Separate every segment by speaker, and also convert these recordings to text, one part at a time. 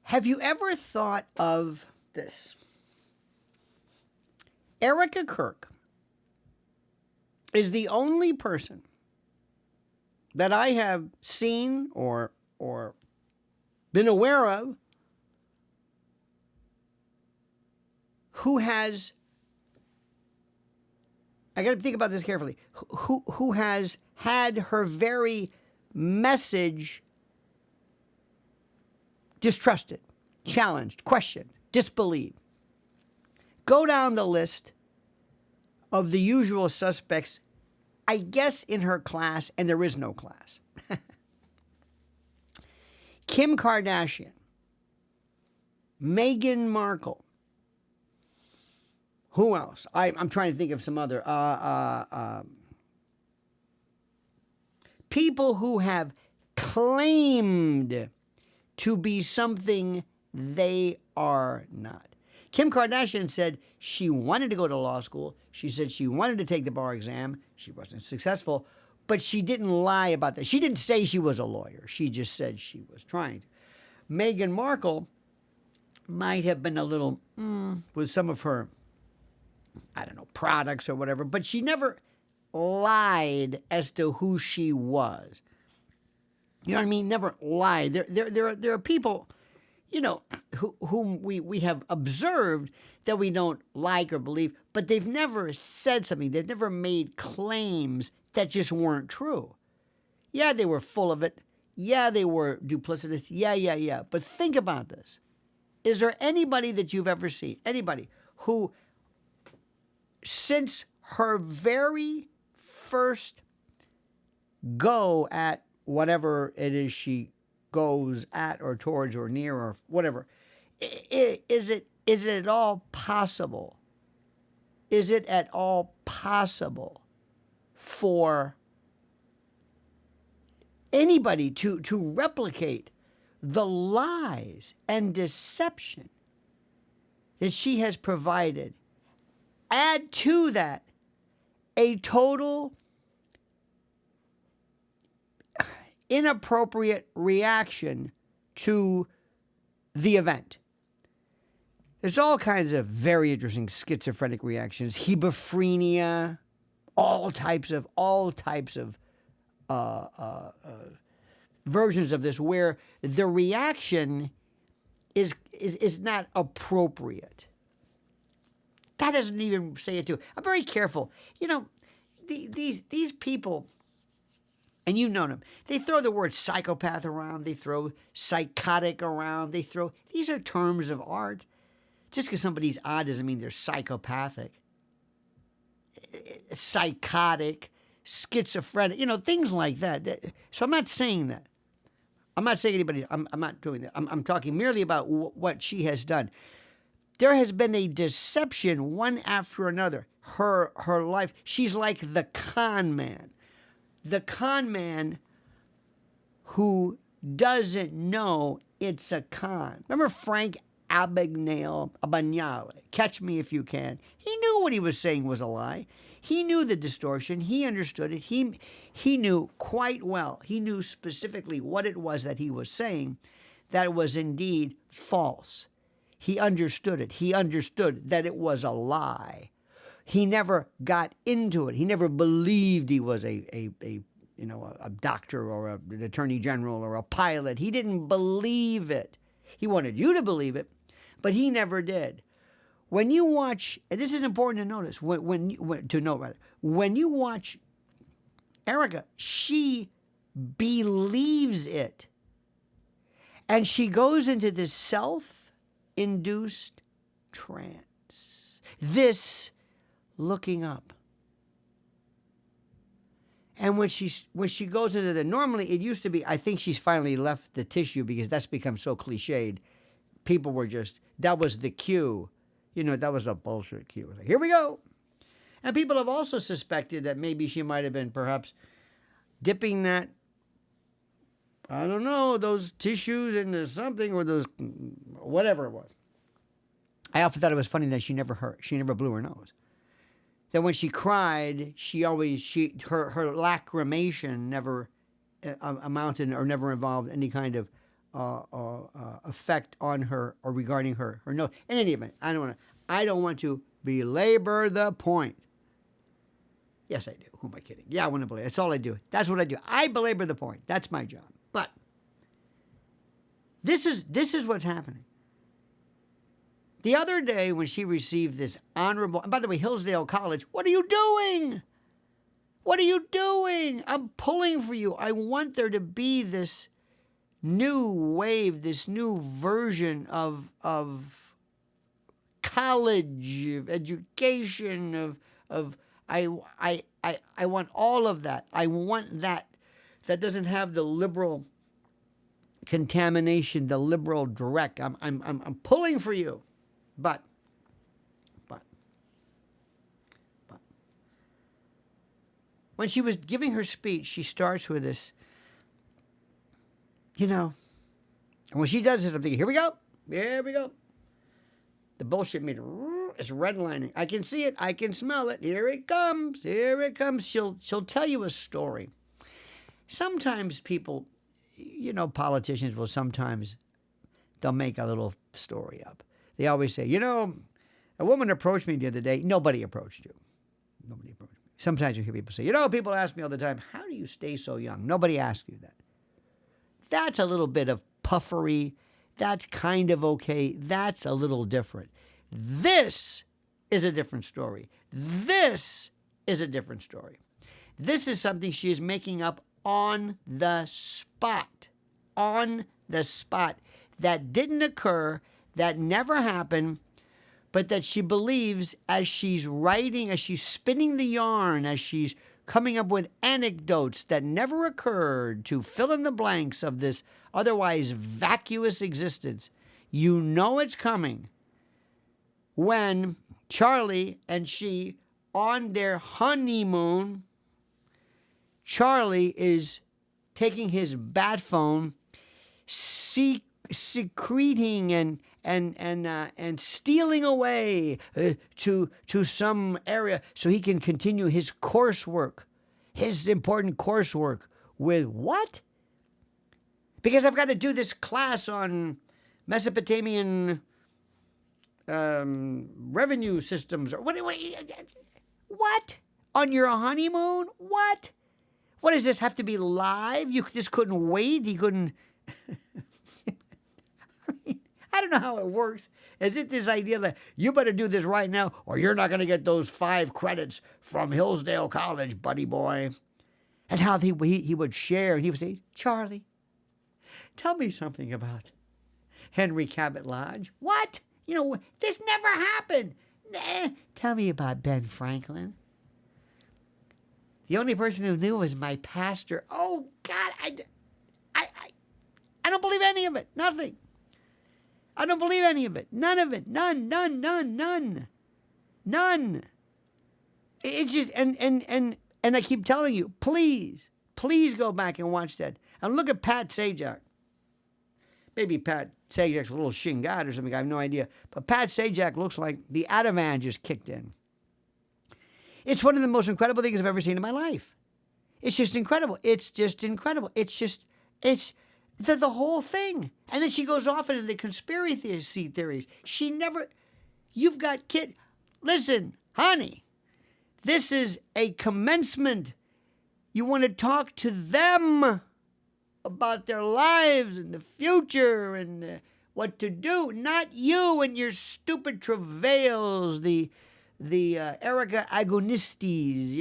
Speaker 1: Have you ever thought of this? Erika Kirk is the only person that I have seen or been aware of who has, I got to think about this carefully, who has had her very message distrusted, challenged, questioned, disbelieved. Go down the list of the usual suspects, I guess, in her class, and there is no class. Kim Kardashian, Meghan Markle. Who else? I'm trying to think of some other people who have claimed to be something they are not. Kim Kardashian said she wanted to go to law school. She said she wanted to take the bar exam. She wasn't successful, but she didn't lie about that. She didn't say she was a lawyer. She just said she was trying to. Meghan Markle might have been a little with some of her, I don't know, products or whatever, but she never lied as to who she was. You know what I mean? Never lied. There are people, you know, whom we have observed that we don't like or believe, but they've never said something. They've never made claims that just weren't true. Yeah, they were full of it. Yeah, they were duplicitous. Yeah. But think about this. Is there anybody that you've ever seen, anybody who, since her very first go at whatever it is she goes at or towards or near or whatever, is it at all possible? Is it at all possible for anybody to replicate the lies and deception that she has provided? Add to that a total inappropriate reaction to the event. There's all kinds of very interesting schizophrenic reactions, hebephrenia, all types of versions of this where the reaction is not appropriate. That doesn't even say it too. I'm very careful. You know, these people, and you know them, they throw the word psychopath around, they throw psychotic around, these are terms of art. Just because somebody's odd doesn't mean they're psychopathic. Psychotic, schizophrenic, you know, things like that. So I'm not saying that. I'm not saying anybody, I'm not doing that. I'm talking merely about what she has done. There has been a deception one after another. Her life, she's like the con man. The con man who doesn't know it's a con. Remember Frank Abagnale, Catch Me If You Can. He knew what he was saying was a lie. He knew the distortion. He understood it. He knew quite well. He knew specifically what it was that he was saying that was indeed false. He understood it. He understood that it was a lie. He never got into it. He never believed he was a doctor or an attorney general or a pilot. He didn't believe it. He wanted you to believe it, but he never did. When you watch, and this is important to notice, when you watch Erika, she believes it. And she goes into this self-induced trance. This looking up. And when she goes into normally it used to be, I think she's finally left the tissue because that's become so cliched. People were that was the cue. You know, that was a bullshit cue. Like, here we go. And people have also suspected that maybe she might have been perhaps dipping that, I don't know, those tissues into something or those, whatever it was. I often thought it was funny that she never blew her nose. That when she cried, her lacrimation never amounted or never involved any kind of effect on her or regarding her. Or no, in any event, I don't want to belabor the point. Yes, I do. Who am I kidding? Yeah, I want to belabor. That's all I do. That's what I do. I belabor the point. That's my job. But this is what's happening. The other day when she received this honorable, and by the way, Hillsdale College, what are you doing? What are you doing? I'm pulling for you. I want there to be this new wave, this new version of college, of education, of I want all of that. I want that doesn't have the liberal contamination, the liberal direct. I'm pulling for you. But when she was giving her speech, she starts with this, and when she does this, I'm thinking, here we go. The bullshit meter is redlining. I can see it. I can smell it. Here it comes. She'll tell you a story. Sometimes people, politicians will sometimes, they'll make a little story up. They always say, a woman approached me the other day. Nobody approached you. Nobody approached me. Sometimes you hear people say, people ask me all the time, how do you stay so young? Nobody asks you that. That's a little bit of puffery. That's kind of okay. That's a little different. This is a different story. This is a different story. This is something she is making up on the spot. On the spot. That didn't occur. That never happened, but that she believes as she's writing, as she's spinning the yarn, as she's coming up with anecdotes that never occurred to fill in the blanks of this otherwise vacuous existence. It's coming when Charlie and she, on their honeymoon, Charlie is taking his bat phone, secreting and stealing away to some area so he can continue his coursework, his important coursework with what? Because I've got to do this class on Mesopotamian revenue systems. Or what? On your honeymoon? What? What does this have to be live? You just couldn't wait? You couldn't... I don't know how it works. Is it this idea that you better do this right now or you're not going to get those 5 credits from Hillsdale College, buddy boy? And how he would share, and he would say, Charlie, tell me something about Henry Cabot Lodge. What? This never happened. Tell me about Ben Franklin. The only person who knew was my pastor. Oh, God, I don't believe any of it. Nothing. I don't believe any of it. None of it. None. It's just, and I keep telling you, please go back and watch that. And look at Pat Sajak. Maybe Pat Sajak's a little shingat or something. I have no idea. But Pat Sajak looks like the Ativan just kicked in. It's one of the most incredible things I've ever seen in my life. It's just incredible. It's the whole thing. And then she goes off into the conspiracy theories. You've got kid. Listen, honey, this is a commencement. You want to talk to them about their lives and the future and what to do, not you and your stupid travails, the Erika agonistes,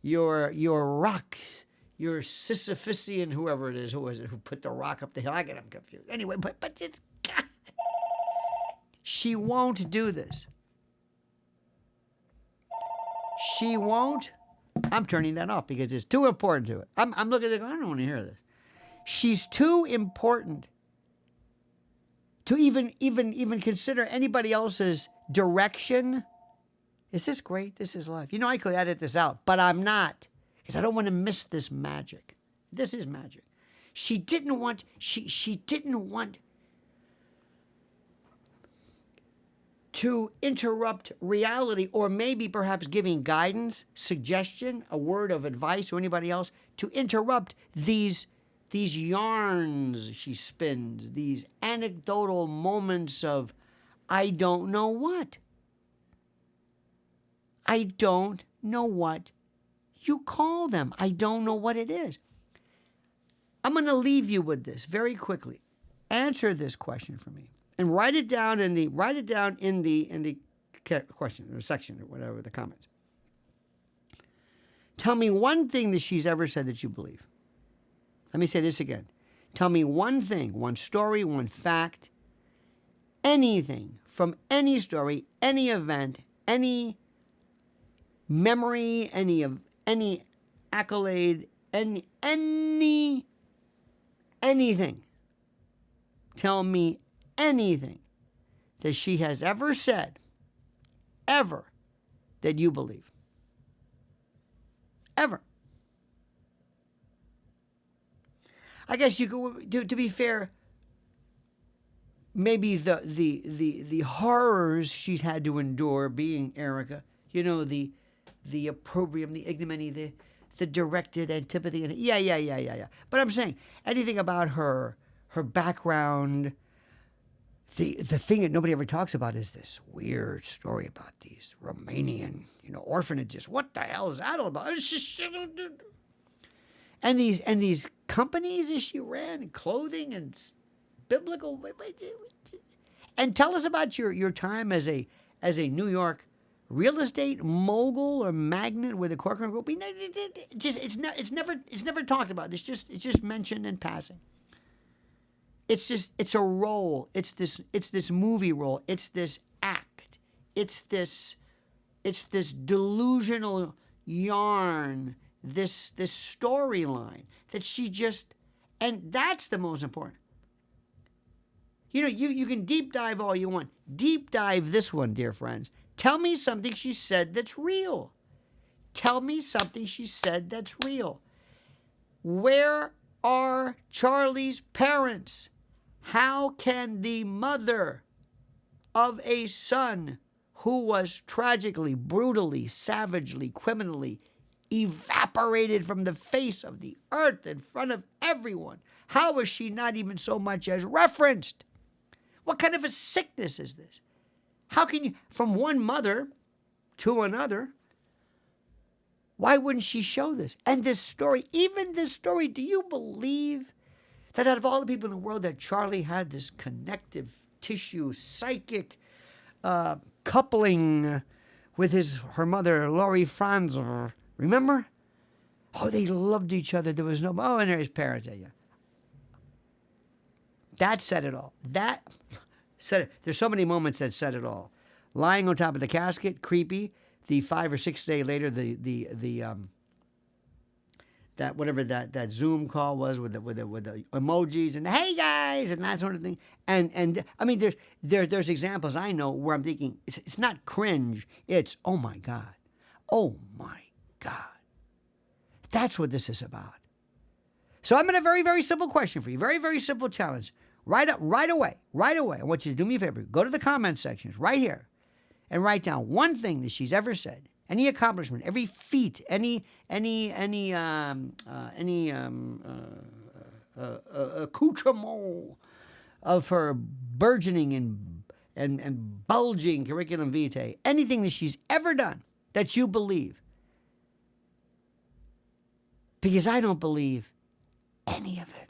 Speaker 1: your rock, your Sisyphusian, whoever it is, who was it, who put the rock up the hill? I get them confused. Anyway, but it's, God. She won't do this. She won't. I'm turning that off because it's too important to it. I'm looking at it going, I don't want to hear this. She's too important to even consider anybody else's direction. Is this great? This is life. I could edit this out, but I'm not, because I don't want to miss this magic. This is magic. She didn't want to interrupt reality, or maybe perhaps giving guidance, suggestion, a word of advice to anybody else, to interrupt these these yarns she spins, these anecdotal moments of, I don't know what. I don't know what you call them. I don't know what it is. I'm going to leave you with this very quickly. Answer this question for me, and write it down in the question or section or whatever, the comments. Tell me one thing that she's ever said that you believe. Let me say this again. Tell me one thing, one story, one fact, anything from any story, any event, any memory, any accolade, anything. Tell me anything that she has ever said, ever, that you believe. Ever. I guess you could, to be fair, maybe the horrors she's had to endure being Erika, the opprobrium, the ignominy, the directed antipathy, and yeah. But I'm saying anything about her background. The thing that nobody ever talks about is this weird story about these Romanian, orphanages. What the hell is that all about? And these companies that she ran, and clothing and biblical. And tell us about your time as a New York real estate mogul or magnate with the Corcoran Group. It's never talked about. It's just mentioned in passing. It's a role. It's this movie role. It's this act. It's this delusional yarn. This storyline that she just, and that's the most important. You can deep dive all you want. Deep dive this one, dear friends. Tell me something she said that's real. Tell me something she said that's real. Where are Charlie's parents? How can the mother of a son who was tragically, brutally, savagely, criminally evaporated from the face of the earth in front of everyone, how is she not even so much as referenced? What kind of a sickness is this? How can you, from one mother to another, why wouldn't she show this? And this story, even this story, do you believe that out of all the people in the world that Charlie had this connective tissue, psychic coupling with her mother, Laurie Franz, remember? Oh, they loved each other. There was no, and there's parents. Yeah. That said it all. That said it. There's so many moments that said it all. Lying on top of the casket, creepy. The 5 or 6 day later, that whatever that Zoom call was with the emojis and hey guys and that sort of thing. And I mean, there's examples I know where I'm thinking it's not cringe. It's oh my God. That's what this is about. So I'm in a very, very simple question for you. Very, very simple challenge. Right away. I want you to do me a favor. Go to the comment sections right here and write down one thing that she's ever said, any accomplishment, every feat, any accoutrement of her burgeoning and bulging curriculum vitae, anything that she's ever done that you believe. Because I don't believe any of it.